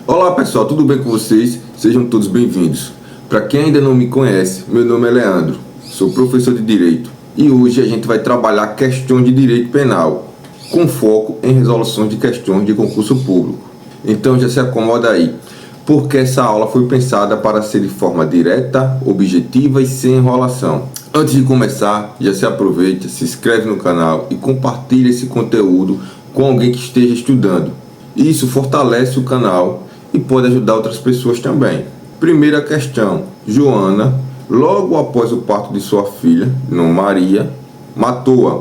Olá pessoal, tudo bem com vocês? Sejam todos bem-vindos. Para quem ainda não me conhece, meu nome é Leandro, sou professor de Direito e hoje a gente vai trabalhar questões de Direito Penal, com foco em resoluções de questões de concurso público. Então já se acomoda aí, porque essa aula foi pensada para ser de forma direta, objetiva e sem enrolação. Antes de começar, já se aproveita, se inscreve no canal e compartilha esse conteúdo com alguém que esteja estudando. Isso fortalece o canal e pode ajudar outras pessoas também. Primeira questão: Joana, logo após o parto de sua filha, não Maria, matou-a,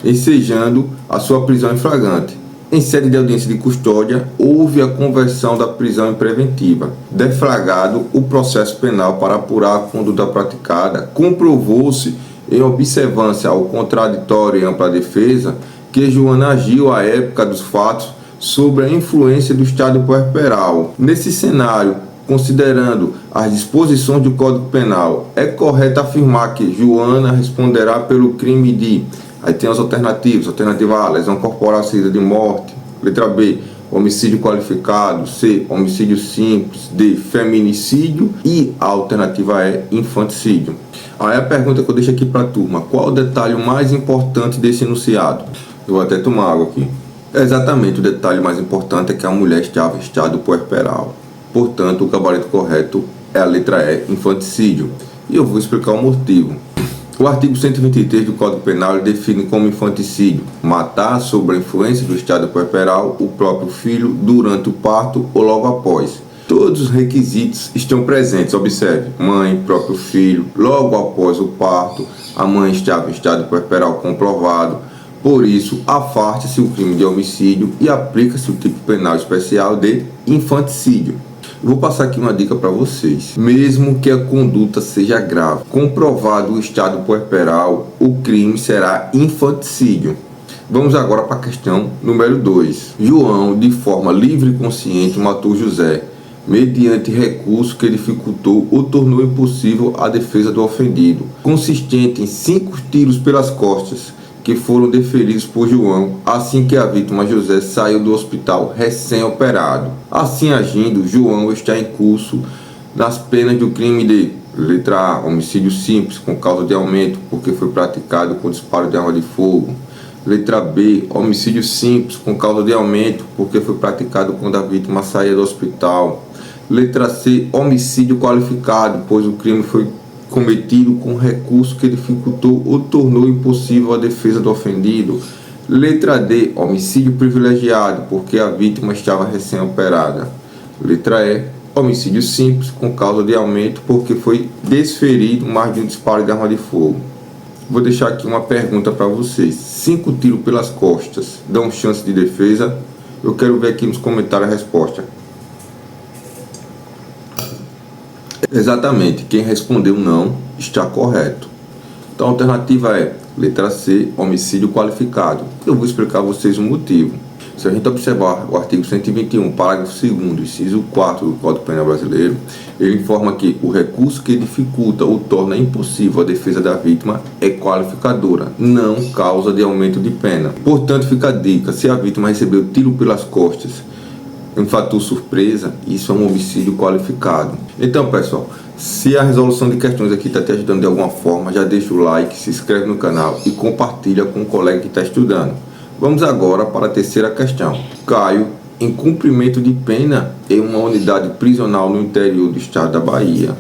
ensejando a sua prisão em flagrante. Em sede de audiência de custódia, houve a conversão da prisão em preventiva. Deflagrado o processo penal para apurar a conduta praticada, comprovou-se, em observância ao contraditório e ampla defesa, que Joana agiu à época dos fatos sobre a influência do estado puerperal. Nesse cenário, considerando as disposições do Código Penal, é correto afirmar que Joana responderá pelo crime de... Aí tem as alternativas. Alternativa A, lesão corporal seguida de morte. Letra B, homicídio qualificado. C, homicídio simples. D, feminicídio. E a alternativa E, infanticídio. Aí a pergunta que eu deixo aqui para a turma: qual o detalhe mais importante desse enunciado? Eu vou até tomar água aqui. Exatamente, o detalhe mais importante é que a mulher estava em estado puerperal. Portanto, o gabarito correto é a letra E, infanticídio. E eu vou explicar o motivo. O artigo 123 do Código Penal define como infanticídio matar sob a influência do estado puerperal o próprio filho durante o parto ou logo após. Todos os requisitos estão presentes, observe: mãe, próprio filho, logo após o parto, a mãe estava em estado puerperal comprovado. Por isso, afaste-se o crime de homicídio e aplica-se o tipo penal especial de infanticídio. Vou passar aqui uma dica para vocês. Mesmo que a conduta seja grave, comprovado o estado puerperal, o crime será infanticídio. Vamos agora para a questão número 2. João, de forma livre e consciente, matou José, mediante recurso que dificultou ou tornou impossível a defesa do ofendido, consistente em 5 tiros pelas costas, que foram deferidos por João assim que a vítima José saiu do hospital recém-operado. Assim agindo, João está em curso nas penas do crime de letra A, homicídio simples com causa de aumento porque foi praticado com disparo de arma de fogo. Letra B, homicídio simples com causa de aumento porque foi praticado quando a vítima saía do hospital. Letra C, homicídio qualificado, pois o crime foi cometido com recurso que dificultou ou tornou impossível a defesa do ofendido. Letra D, homicídio privilegiado, porque a vítima estava recém-operada. Letra E, homicídio simples, com causa de aumento, porque foi desferido mais de um disparo de arma de fogo. Vou deixar aqui uma pergunta para vocês. 5 tiros pelas costas dão chance de defesa? Eu quero ver aqui nos comentários a resposta. Exatamente, quem respondeu não está correto. Então a alternativa é letra C, homicídio qualificado. Eu vou explicar a vocês o motivo. Se a gente observar o artigo 121, parágrafo 2º, inciso 4 do Código Penal brasileiro, ele informa que o recurso que dificulta ou torna impossível a defesa da vítima é qualificadora, não causa de aumento de pena. Portanto, fica a dica: se a vítima recebeu tiro pelas costas em fator surpresa, isso é um homicídio qualificado. Então, pessoal, se a resolução de questões aqui está te ajudando de alguma forma, já deixa o like, se inscreve no canal e compartilha com um colega que está estudando. Vamos agora para a terceira questão. Caio, em cumprimento de pena em uma unidade prisional no interior do estado da Bahia,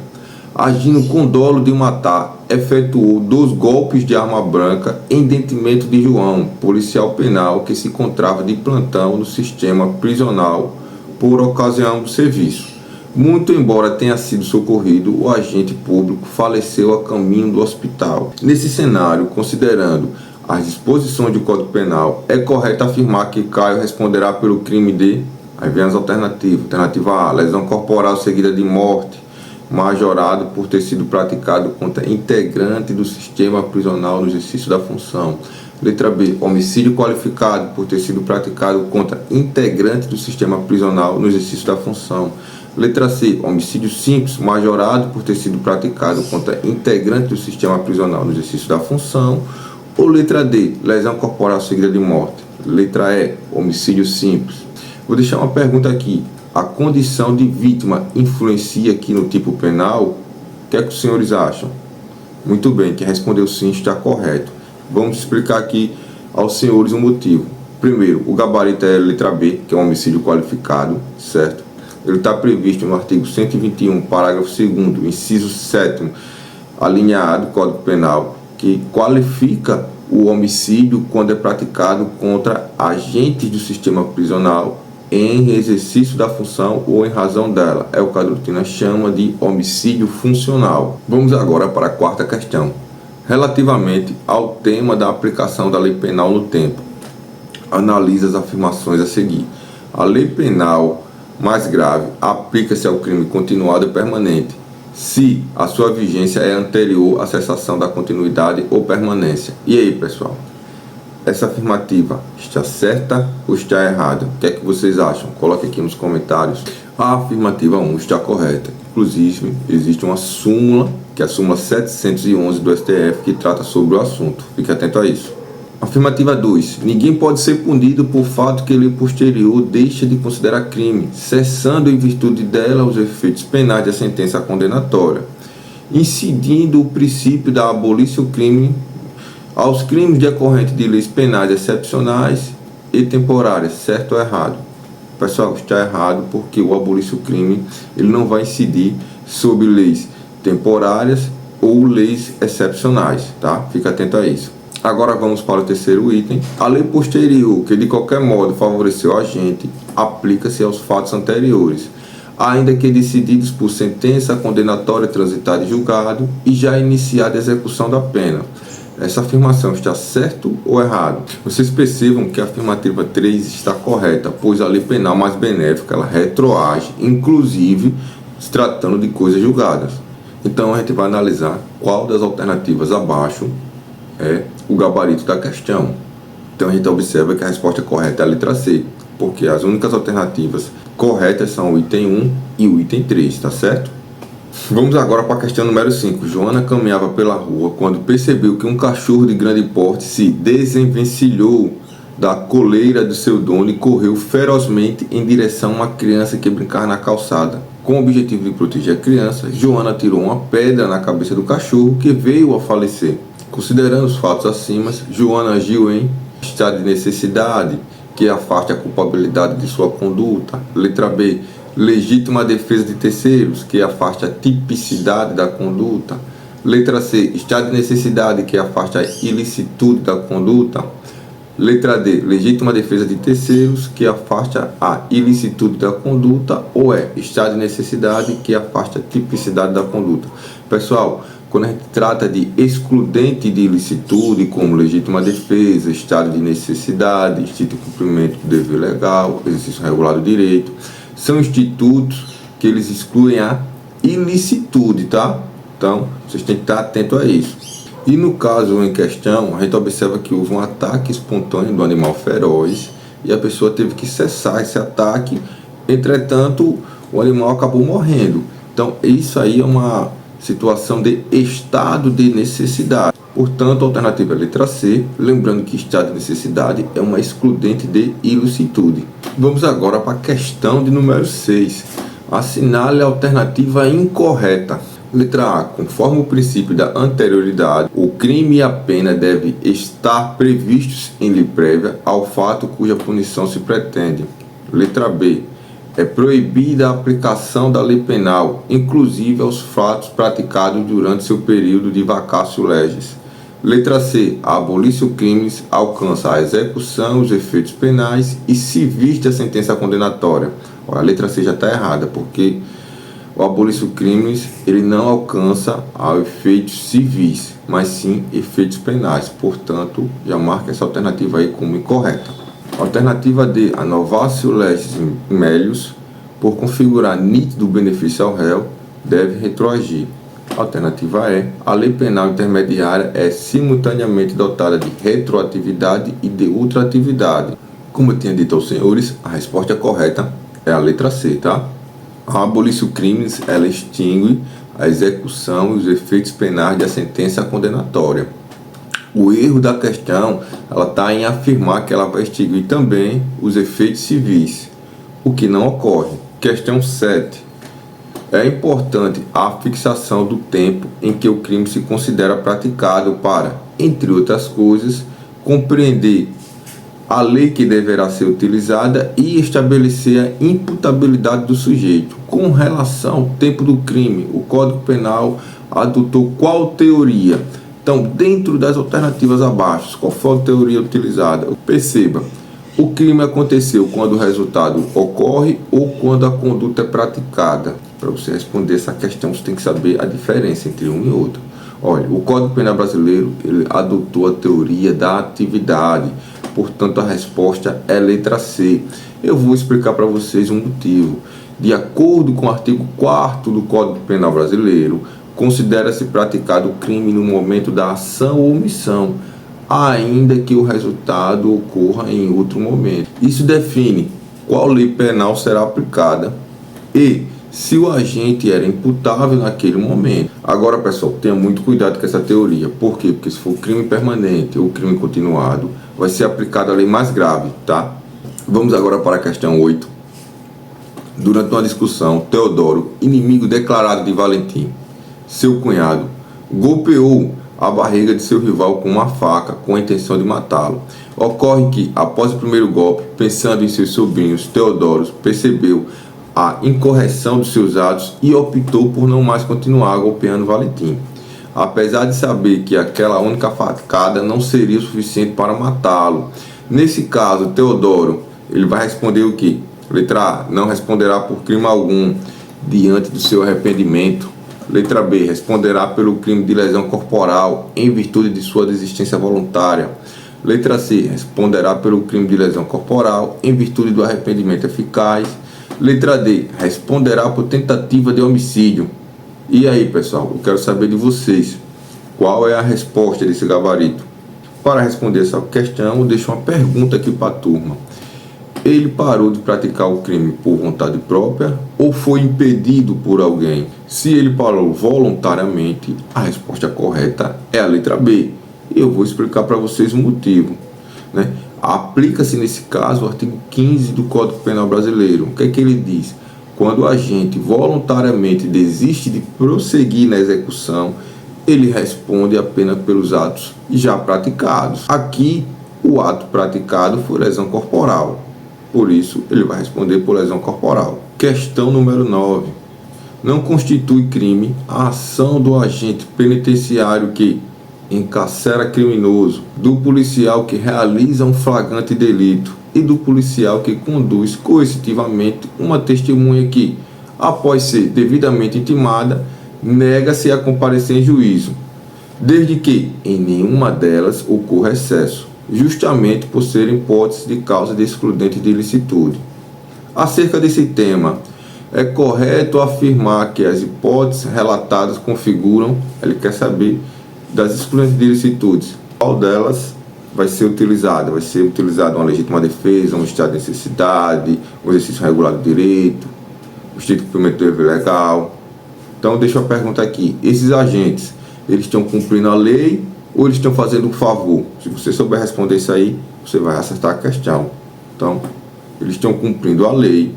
agindo com dolo de matar, efetuou 2 golpes de arma branca em detrimento de João, policial penal que se encontrava de plantão no sistema prisional por ocasião do serviço. Muito embora tenha sido socorrido, o agente público faleceu a caminho do hospital. Nesse cenário, considerando as disposições do Código Penal, é correto afirmar que Caio responderá pelo crime de... Aí vem as alternativas. Alternativa A, lesão corporal seguida de morte, majorado por ter sido praticado contra integrante do sistema prisional no exercício da função. Letra B, homicídio qualificado por ter sido praticado contra integrante do sistema prisional no exercício da função. Letra C, homicídio simples, majorado por ter sido praticado contra integrante do sistema prisional no exercício da função. Ou letra D, lesão corporal seguida de morte. Letra E, homicídio simples. Vou deixar uma pergunta aqui. a condição de vítima influencia aqui no tipo penal? O que é que os senhores acham? Muito bem, quem respondeu sim está correto. Vamos explicar aqui aos senhores o motivo. Primeiro, o gabarito é a letra B, que é um homicídio qualificado, certo? Ele está previsto no artigo 121, parágrafo 2º, inciso 7º, a linha A do Código Penal, que qualifica o homicídio quando é praticado contra agentes do sistema prisional em exercício da função ou em razão dela. É o que a doutrina chama de homicídio funcional. Vamos agora para a quarta questão, relativamente ao tema da aplicação da lei penal no tempo. Analisa as afirmações a seguir. A lei penal mais grave aplica-se ao crime continuado e permanente, se a sua vigência é anterior à cessação da continuidade ou permanência. E aí, pessoal? Essa afirmativa está certa ou está errada? O que é que vocês acham? Coloque aqui nos comentários. A afirmativa 1 está correta. Inclusive, existe uma súmula, que é a súmula 711 do STF, que trata sobre o assunto. Fique atento a isso. Afirmativa 2. Ninguém pode ser punido por fato que lei posterior deixa de considerar crime, cessando em virtude dela os efeitos penais da sentença condenatória, incidindo o princípio da abolição crime aos crimes decorrentes de leis penais excepcionais e temporárias, certo ou errado? Pessoal, está errado, porque o abolição crime ele não vai incidir sobre leis temporárias ou leis excepcionais, tá? Fica atento a isso. Agora vamos para o terceiro item. A lei posterior, que de qualquer modo favoreceu a agente, aplica-se aos fatos anteriores, ainda que decididos por sentença condenatória transitada e julgado e já iniciada a execução da pena. Essa afirmação está certo ou errado? Vocês percebam que a afirmativa 3 está correta, pois a lei penal mais benéfica, ela retroage, inclusive se tratando de coisas julgadas. Então a gente vai analisar qual das alternativas abaixo é o gabarito da questão. Então a gente observa que a resposta correta é a letra C, porque as únicas alternativas corretas são o item 1 e o item 3, tá certo? Vamos agora para a questão número 5. Joana caminhava pela rua quando percebeu que um cachorro de grande porte se desenvencilhou da coleira do seu dono e correu ferozmente em direção a uma criança que brincava na calçada. Com o objetivo de proteger a criança, Joana atirou uma pedra na cabeça do cachorro, que veio a falecer. Considerando os fatos acima, Joana agiu em estado de necessidade, que afaste a culpabilidade de sua conduta. Letra B. Legítima defesa de terceiros, que afaste a tipicidade da conduta. Letra C. Estado de necessidade, que afaste a ilicitude da conduta. Letra D. Legítima defesa de terceiros, que afasta a ilicitude da conduta. Ou é estado de necessidade, que afasta a tipicidade da conduta. Pessoal, quando a gente trata de excludente de ilicitude, como legítima defesa, estado de necessidade, instinto de cumprimento do dever legal, exercício regular do direito, são institutos que eles excluem a ilicitude, tá? Então, vocês têm que estar atentos a isso. E no caso em questão, a gente observa que houve um ataque espontâneo do animal feroz e a pessoa teve que cessar esse ataque, entretanto, o animal acabou morrendo. Então, isso aí é uma situação de estado de necessidade. Portanto, a alternativa é a letra C, lembrando que estado de necessidade é uma excludente de ilicitude. Vamos agora para a questão de número 6. Assinale a alternativa incorreta. Letra A. Conforme o princípio da anterioridade, o crime e a pena devem estar previstos em lei prévia ao fato cuja punição se pretende. Letra B. É proibida a aplicação da lei penal, inclusive aos fatos praticados durante seu período de vacatio legis. Letra C. A abolição crimes alcança a execução, os efeitos penais e civis da sentença condenatória. Olha, a letra C já está errada, porque o abolição crimes ele não alcança a efeitos civis, mas sim efeitos penais. Portanto, já marca essa alternativa aí como incorreta. Alternativa D. A novatio legis melius, por configurar nítido benefício ao réu, deve retroagir. Alternativa E. A lei penal intermediária é simultaneamente dotada de retroatividade e de ultratividade. Como eu tinha dito aos senhores, a resposta correta é a letra C, tá? A abolição crimes, ela extingue a execução e os efeitos penais da sentença condenatória. O erro da questão, ela está em afirmar que ela vai extinguir também os efeitos civis, o que não ocorre. Questão 7. É importante a fixação do tempo em que o crime se considera praticado para, entre outras coisas, compreender a lei que deverá ser utilizada e estabelecer a imputabilidade do sujeito. Com relação ao tempo do crime, o Código Penal adotou qual teoria? Então, dentro das alternativas abaixo, qual foi a teoria utilizada? Perceba, o crime aconteceu quando o resultado ocorre ou quando a conduta é praticada. Para você responder essa questão, você tem que saber a diferença entre um e outro. Olha, o Código Penal brasileiro ele adotou a teoria da atividade, portanto a resposta é letra C. Eu vou explicar para vocês um motivo. De acordo com o artigo 4º do Código Penal brasileiro, considera-se praticado o crime no momento da ação ou omissão, ainda que o resultado ocorra em outro momento. Isso define qual lei penal será aplicada e se o agente era imputável naquele momento. Agora, pessoal, tenha muito cuidado com essa teoria. Por quê? Porque se for crime permanente ou crime continuado, vai ser aplicada a lei mais grave, tá? Vamos agora para a questão 8. Durante uma discussão, Teodoro, inimigo declarado de Valentim, seu cunhado, golpeou a barriga de seu rival com uma faca com a intenção de matá-lo. Ocorre que, após o primeiro golpe, pensando em seus sobrinhos, Teodoro percebeu a incorreção dos seus atos e optou por não mais continuar golpeando Valentim, apesar de saber que aquela única facada não seria o suficiente para matá-lo. Nesse caso, Teodoro ele vai responder o que? Letra A, não responderá por crime algum diante do seu arrependimento. Letra B, responderá pelo crime de lesão corporal em virtude de sua desistência voluntária. Letra C, responderá pelo crime de lesão corporal em virtude do arrependimento eficaz. Letra D, responderá por tentativa de homicídio. E aí, pessoal, eu quero saber de vocês, qual é a resposta desse gabarito? Para responder essa questão, eu deixo uma pergunta aqui para a turma. Ele parou de praticar o crime por vontade própria ou foi impedido por alguém? Se ele parou voluntariamente, a resposta correta é a letra B. E eu vou explicar para vocês o motivo, né? Aplica-se nesse caso o artigo 15 do Código Penal brasileiro. O que é que ele diz? Quando o agente voluntariamente desiste de prosseguir na execução, ele responde apenas pelos atos já praticados. Aqui, o ato praticado foi lesão corporal. Por isso, ele vai responder por lesão corporal. Questão número 9. Não constitui crime a ação do agente penitenciário que encarcera criminoso, do policial que realiza um flagrante delito e do policial que conduz coercitivamente uma testemunha que, após ser devidamente intimada, nega-se a comparecer em juízo, desde que em nenhuma delas ocorra excesso, justamente por serem hipóteses de causa de excludente de ilicitude. Acerca desse tema, é correto afirmar que as hipóteses relatadas configuram, ele quer saber, das excludentes de ilicitudes, qual delas vai ser utilizada? Vai ser utilizada uma legítima defesa, um estado de necessidade, um exercício regular do direito, o estrito cumprimento do dever legal. Então, deixa eu perguntar aqui, esses agentes, eles estão cumprindo a lei ou eles estão fazendo um favor? Se você souber responder isso aí, você vai acertar a questão. Então, eles estão cumprindo a lei,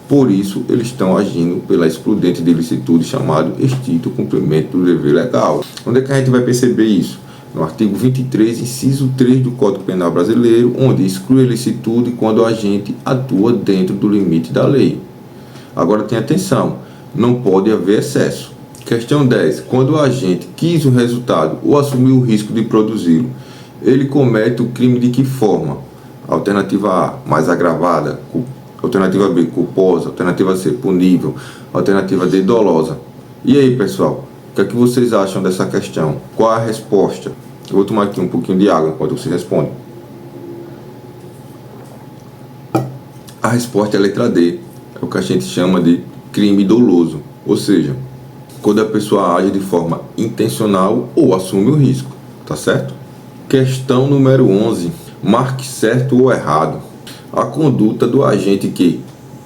por isso eles estão agindo pela excludente de ilicitude chamado estrito cumprimento do dever legal. Onde é que a gente vai perceber isso? No artigo 23, inciso 3 do Código Penal brasileiro, onde exclui a ilicitude quando o agente atua dentro do limite da lei. Agora tenha atenção, não pode haver excesso. Questão 10. Quando o agente quis o resultado ou assumiu o risco de produzi-lo, ele comete o crime de que forma? Alternativa A, mais agravada. Alternativa B, culposa. Alternativa C, punível. Alternativa D, dolosa. E aí, pessoal? O que é que vocês acham dessa questão? Qual a resposta? Eu vou tomar aqui um pouquinho de água enquanto você responde. A resposta é a letra D. É o que a gente chama de crime doloso. Ou seja, quando a pessoa age de forma intencional ou assume o risco. Tá certo? Questão número 11. Marque certo ou errado a conduta do agente que,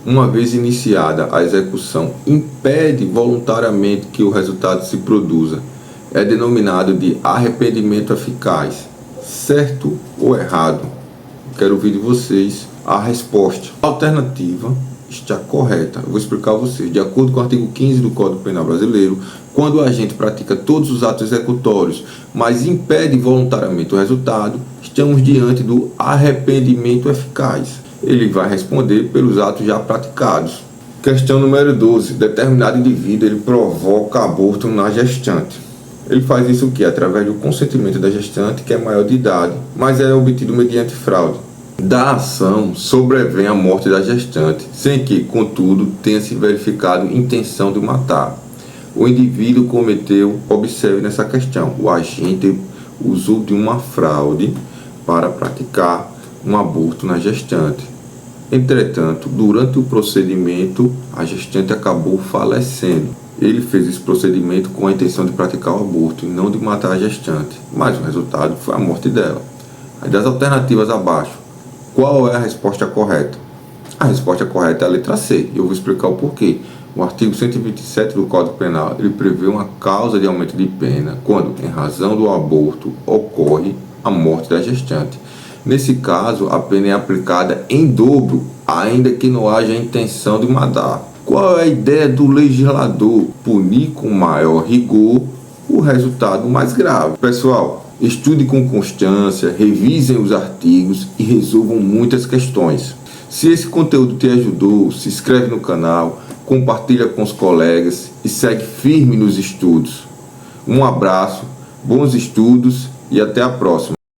uma vez iniciada a execução, impede voluntariamente que o resultado se produza. É denominado de arrependimento eficaz. Certo ou errado? Quero ouvir de vocês a resposta. Alternativa está correta. Eu vou explicar a vocês. De acordo com o artigo 15 do Código Penal Brasileiro, quando o agente pratica todos os atos executórios, mas impede voluntariamente o resultado, estamos diante do arrependimento eficaz. Ele vai responder pelos atos já praticados. Questão número 12. Determinado indivíduo ele provoca aborto na gestante. Ele faz isso o quê? Através do consentimento da gestante, que é maior de idade, mas é obtido mediante fraude. Da ação sobrevém a morte da gestante, sem que, contudo, tenha se verificado intenção de matar. O indivíduo cometeu, observe nessa questão, o agente usou de uma fraude para praticar um aborto na gestante. Entretanto, durante o procedimento, a gestante acabou falecendo. Ele fez esse procedimento com a intenção de praticar o aborto e não de matar a gestante, mas o resultado foi a morte dela. Aí, das alternativas abaixo, qual é a resposta correta? A resposta correta é a letra C, e eu vou explicar o porquê. O artigo 127 do Código Penal, ele prevê uma causa de aumento de pena quando, em razão do aborto, ocorre a morte da gestante. Nesse caso, a pena é aplicada em dobro, ainda que não haja intenção de matar. Qual é a ideia do legislador? Punir com maior rigor o resultado mais grave. Pessoal, estude com constância, revisem os artigos e resolvam muitas questões. Se esse conteúdo te ajudou, se inscreve no canal, compartilha com os colegas e segue firme nos estudos. Um abraço, bons estudos e até a próxima.